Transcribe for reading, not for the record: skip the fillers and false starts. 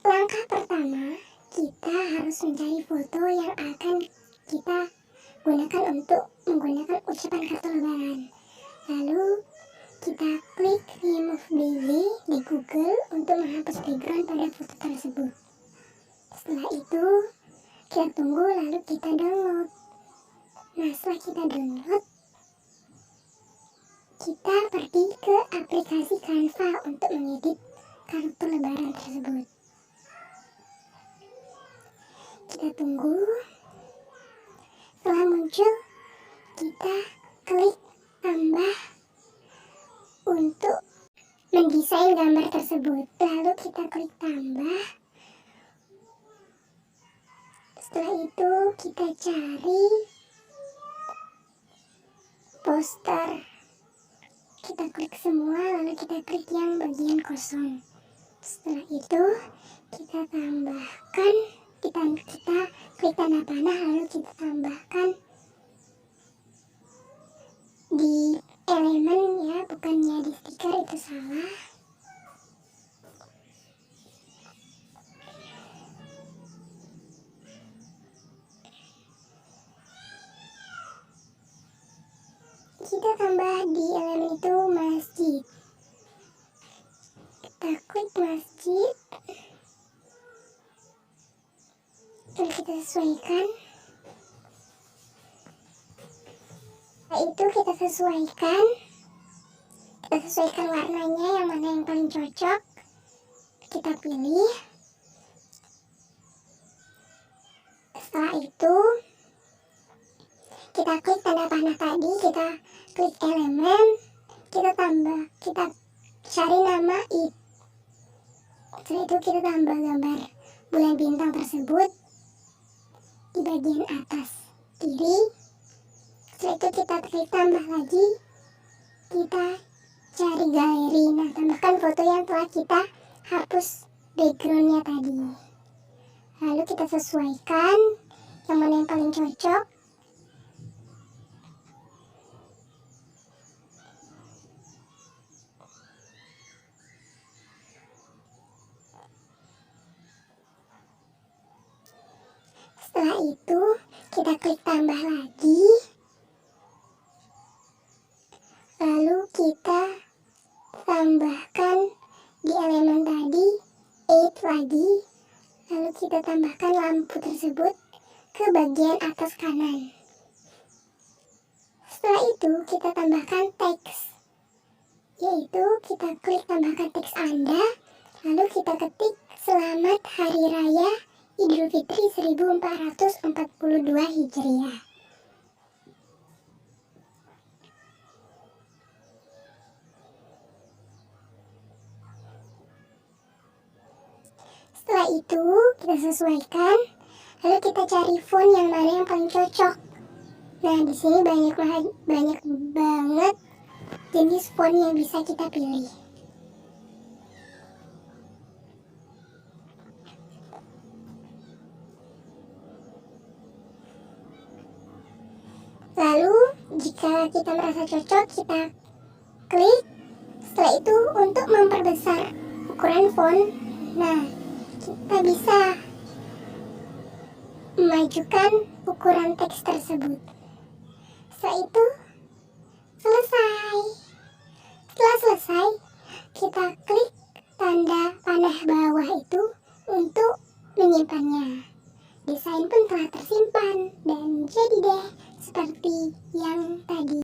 Langkah pertama, kita harus mencari foto yang akan kita gunakan untuk menggunakan ucapan kartu lebaran. Lalu kita klik remove baby di Google untuk menghapus background pada foto tersebut. Setelah itu kita tunggu, lalu kita download. Nah, setelah kita download, kita pergi ke aplikasi Canva untuk mengedit kartu lebaran tersebut. Kita tunggu. Setelah muncul, kita klik tambah untuk mendesain gambar tersebut. Lalu kita klik tambah. Setelah itu kita cari poster. Kita klik semua, lalu kita klik yang bagian kosong. Setelah itu kita tambahkan, kita klik tanda panah, lalu kita tambahkan di elemen, ya, bukannya di stiker, itu salah. Kita tambah di elemen itu masjid. Kita klik masjid, lalu kita sesuaikan. Setelah itu kita sesuaikan warnanya, yang mana yang paling cocok kita pilih. Setelah itu kita klik tanda panah tadi, kita klik elemen, kita cari nama it. Setelah itu kita tambah gambar bulan bintang tersebut di bagian atas kiri. Setelah itu kita klik tambah lagi, kita cari galeri. Nah, tambahkan foto yang telah kita hapus backgroundnya tadi. Lalu kita sesuaikan yang mana yang paling cocok. Setelah itu kita klik tambah lagi, lalu kita tambahkan di elemen tadi 8 lagi, lalu kita tambahkan lampu tersebut ke bagian atas kanan. Setelah itu kita tambahkan teks, yaitu kita klik tambahkan teks Anda, lalu kita ketik selamat hari raya Idul Fitri 1442 Hijriah. Setelah itu kita sesuaikan, lalu kita cari font yang mana yang paling cocok. Nah, di sini banyak banget jenis font yang bisa kita pilih. Lalu jika kita merasa cocok, kita klik. Setelah itu untuk memperbesar ukuran font, nah, kita bisa memajukan ukuran teks tersebut. Setelah itu selesai. Setelah selesai, kita klik tanda panah bawah itu untuk menyimpannya. Desain pun telah tersimpan dan jadi deh seperti yang tadi.